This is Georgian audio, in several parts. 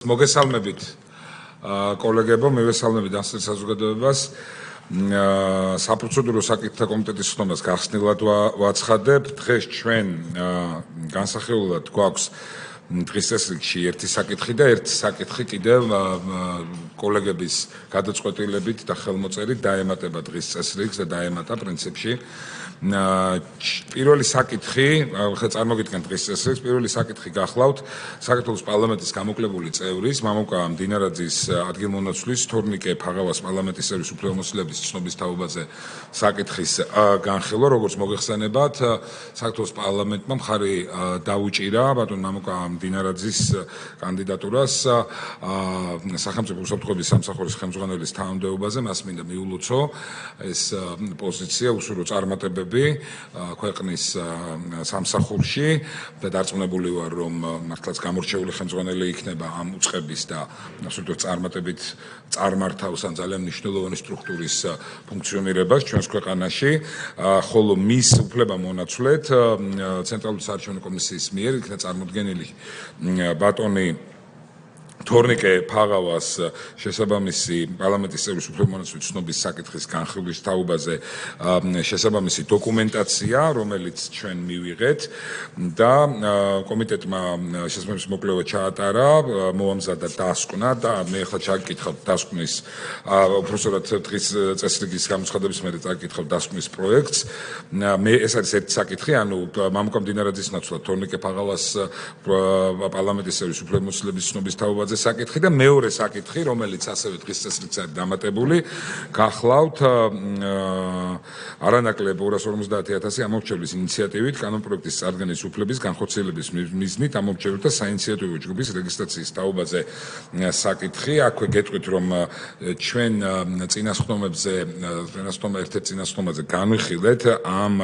მოგესალმებით კოლეგებო, მივესალმებით დასწრეთ საზოგადოებას. საპროცედურო საკითხთა კომიტეტის ხდომას გახსნილად ვაცხადებ. დღეს ჩვენ განსახილულად გვაქვს დღის წესრიგში ერთი საკითხი და ერთი საკითხი კიდევ კოლეგების გადაწყვეტილებით და ხელმოწერით დაემატება დღის წესრიგს და დაემატა პრინციპში. პირველი საკითხი, ხა წარმოგიდგენთ დღის წესრიგს, პირველი საკითხი გახლავთ საქართველოს პარლამენტის გამოკლებული წევრის მამუკა მდინარაძის ადგილმონაცვლის თორნიკე ფაღავას პარლამენტის წევრის უფლებამოსილების ცნობის თაობაზე საკითხის განხილვა, როგორც მოგეხსენებათ, საქართველოს პარლამენტმა მხარი დაუჭირა ბატონ მამუკა მდინარაძის კანდიდატურას სახელმწიფო უსაფრთხოების სამსახურის ხელმძღვანელის თანამდებობაზე, მას მინდა მიულოცო ეს პოზიცია უსურო წარმატებები ქვეყნის სამსახურში და დარწმუნებული ვარ, რომ მართლაც გამორჩეული ხელმძღვანელი იქნება ამ უწყების და ასეთივე წარმატებით წარმართავს ან ძალიან მნიშვნელოვანი სტრუქტურის ფუნქციონირებას ჩვენს ქვეყანაში, ხოლო მის უფლებამონაცვლედ ცენტრალური საარჩევნო კომისიის მიერ იქნა წარმოდგენილი ბატონი თორნიკე ფაღავას შესაბამისი პარლამენტის წევრის უფლებამონაცვლის ცნობის საკითხის განხილვის თაობაზე შესაბამისი დოკუმენტაცია, რომელიც ჩვენ მივიღეთ და კომიტეტმა შესაბამისი მოკვლევა ჩაატარა, მოამზადა დასკვნა და მე ახლა ჩაგკითხავ დასკვნის უпростоრად დღის წესრიგის გამოცხადების მერე წაგკითხავ დასკვნის პროექტს. ეს არის ერთი საკითხი, ანუ მამუკა მდინარაძის ნაცვლად თორნიკე ფაღავას პარლამენტის წევრის უფლებამოსილების ცნობის თაობაზე საკითხი და მეორე საკითხი, რომელიც ასევე დღის წესრიგს არის დამატებული, გახლავთ არანაკლებ 250,000 ამომრჩევლის ინიციატივით კანონპროექტის წარდგენის უფლების განხორციელების მიზნით ამომრჩეველთა საინიციატივო ჯგუფის რეგისტრაციის თაობაზე საკითხი. აქვე გეტყვით, რომ ჩვენ ერთ-ერთ წინასხდომაზე განვიხილეთ ამ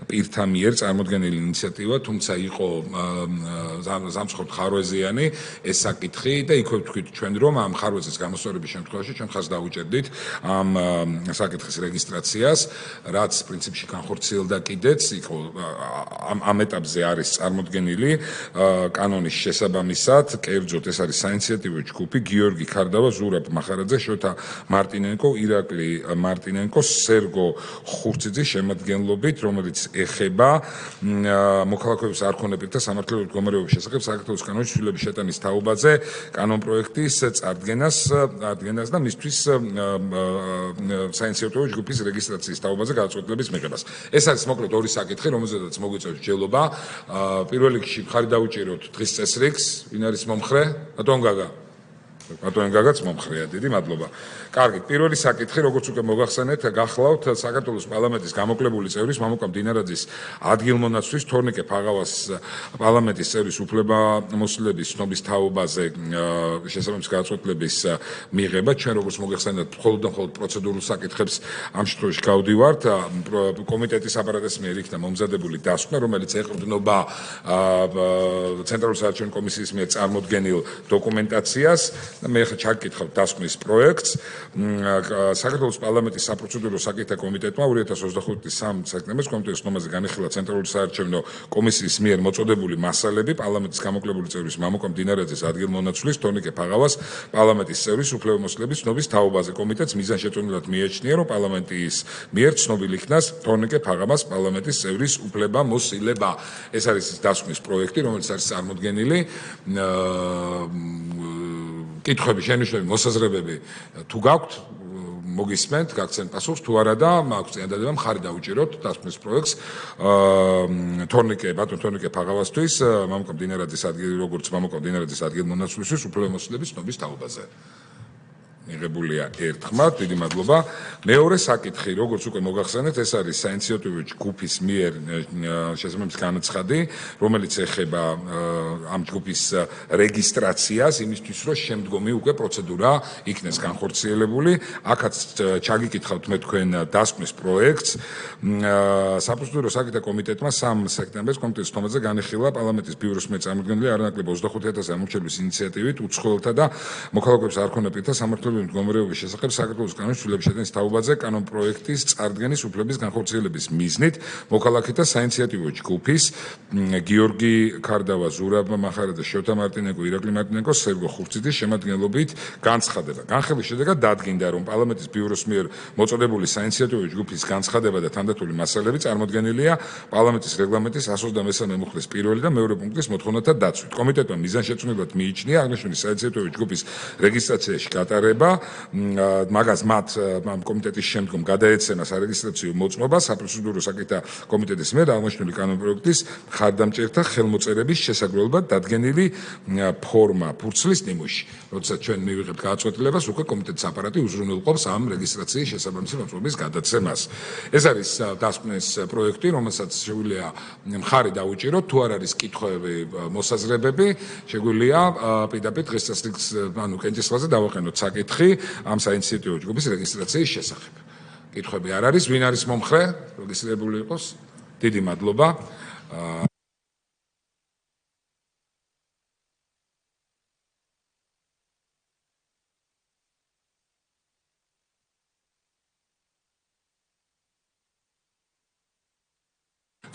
პირთა მიერ წარმოდგენილი ინიციატივა, თუმცა იყო ზამთრობით ხარვეზიანი ეს საკითხი და იქვე ვთქვით ჩვენ, რომ ამ ხარვეზის გამოსწორების შემთხვევაში ჩვენ ხაზს დაუჭერდით ამ საკითხის რეგისტრაციას, რაც პრინციპში განხორციელდა კიდეც, იყო ამ ეტაპზე არის წარმოდგენილი კანონის შესაბამისად, კერძოდ ეს არის საინიციატივო ჯგუფი გიორგი ქარდავა, ზურაბ მახარაძე, შოთა მარტინენკო, ირაკლი მარტინენკო, სერგო ხურციძის შემადგენლობით, რომელიც ეხება მოქალაქეობის არქონეპირთა სამართლებრივ მდგომარეობის შესახებ საქართველოს კანონის ცვლილების შეტანის თაობაზე კანონპროექტის წარდგენას და მისთვის საინიციატივო ჯგუფის რეგისტრაციის თაობაზე გადაწყვეტილების მიღებას. ეს არის მოკლედ ორი საკითხი, რომელზედაც მოგვიწევს მსჯელობა. პირველ რიგში მხარი დაუჭიროთ დღის წესრიგს, ვინ არის მომხრე? ბატონ გაგა. ბატონ გაგაც მომხრეა, დიდი მადლობა. კარგი, პირველი საკითხი, როგორც უკვე მოგახსენეთ, გახლავთ საქართველოს პარლამენტის გამოკლებული წევრის მამუკა მდინარაძის ადგილმონაცვლის თორნიკე ფაღავას პარლამენტის წევრის უფლებამოსილების ცნობის თაობაზე შესაბამისი გადაწყვეტილების მიღება. ჩვენ როგორც მოგახსენეთ, მხოლოდ და მხოლოდ პროცედურულ საკითხებს ამ შემთხვევაში გავდივართ. კომიტეტის აპარატის მიერ იქნა მომზადებული დასკვნა, რომელიც ეყრდნობა ცენტრალური საარჩევნო კომისიის მიერ წარმოდგენილ დოკუმენტაციას. მე ახლა ჩაგკითხავ დასკვნის პროექტს. საქართველოს პარლამენტის საპროცედურო საკითხთა კომიტეტმა 2025 წლის 3 სექტემბერს კომიტეტის ხდომაზე განიხილა ცენტრალური საარჩევნო კომისიის მიერ მოწოდებული მასალები პარლამენტის გამოკლებული წევრის მამუკა მდინარაძის ადგილმონაცვლის თორნიკე ფაღავას პარლამენტის წევრის უფლებამოსილების ცნობის თაობაზე. კომიტეტს მიზანშეწონილად მიაჩნია, რომ პარლამენტის მიერ ცნობილ იქნას თორნიკე ფაღავას პარლამენტის წევრის უფლებამოსილება. ეს არის დასკვნის პროექტი, რომელიც არის წარმოდგენილი. კითხვები, შენიშვნები, მოსაზრებები თუ გაქვთ, მოგისმენთ, გაგცემთ პასუხს, თუ არა და მაქვს წინადადება მხარი დაუჭიროთ დასკვნის პროექტს ბატონ თორნიკე ფაღავასთვის მამუკა მდინარაძის როგორც მამუკა მდინარაძის ადგილმონაცვლისთვის უფლებამოსილების ცნობის თაობაზე. მიღებულია ერთხმად, დიდი მადლობა. მეორე საკითხი, როგორც უკვე მოგახსენეთ, ეს არის საინიციატივო ჯგუფის მიერ შესაბამისი განაცხადი, რომელიც ეხება ამ ჯგუფის რეგისტრაციას, იმისთვის, რომ შემდგომი უკვე პროცედურა იქნეს განხორციელებული. აქაც ჩაგიკითხავთ მე თქვენ დასკვნის პროექტს. საპროცედურო საკითხთა კომიტეტმა 3 სექტემბერს კომიტეტის ხდომაზე განიხილა პარლამენტის ბიუროს მიერ წარმოდგენილი არანაკლებ 25,000 ამომრჩევლის ინიციატივით უცხოელთა და მოქალაქეობის არქონეპირთა სამართლებრივ მართლმსაჯულებელი მდგომარეობის შესახებ საქართველოს კანონის ცვლილების შეტანის თაობაზე კანონპროექტის წარდგენის უფლების განხორციელების მიზნით მოქალაქეთა საინიციატივო ჯგუფის გიორგი ქარდავა, ზურაბ მახარა და შევთა მარტინენკო, ირაკლი მარტინენკო, სერგო ხურციძის შემადგენლობით განცხადება. განხილვის შედეგად დადგინდა, რომ პარლამენტის ბიუროს მიერ მოწოდებული საინიციატივო ჯგუფის განცხადება და თანდათული მასალები წარმოდგენილია პარლამენტის რეგლამენტის 123 მუხლის პირველი და მეორე პუნქტის მოთხოვნათა დაცვით. კომიტეტმა მიზანშეწონებად მიიჩნია აღნიშნული საინიციატივო ჯგუფის რეგისტრაციაში გატარება, მაგას მათ კომიტეტის შემდგომ გადაეცემა სარეგისტრაციო მოწმობა საპროცედურო საკითხთა კომიტეტის მიერ აღნიშნული კანონპროექტის მხარდამჭერთა ხელმოწერების შესაძლებლად დადგენილი ფორმა ფურცლის ნიმუში. როდესაც ჩვენ მივიღებთ გადაწყვეტილებას, უკვე კომიტეტის აპარატი უზრუნველყოფს ამ რეგისტრაციის შესაბამისი მოწმობის გადაცემას. ეს არის დასკვნის პროექტი, რომელსაც შეგვიძლია მხარი დაუჭიროთ, თუ არ არის კითხვები, მოსაზრებები, შეგვიძლია პირდაპირ დღესასწაულის კენჭისყრაზე დავაყენოთ საკითხი ამ საინიციატივო ჯგუფის რეგისტრაციის შესახებ. კითხვები არ არის, ვინ არის მომხრე, რეგისტრირებული იყოს? დიდი მადლობა.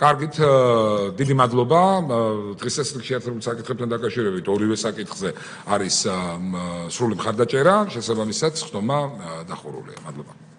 კარგით, დიდი მადლობა. დღესასწაულის შეერთებულ საკითხებთან დაკავშირებით ორივე საკითხზე არის სრული მხარდაჭერა, შესაბამისად ხდომა დახურულია. მადლობა.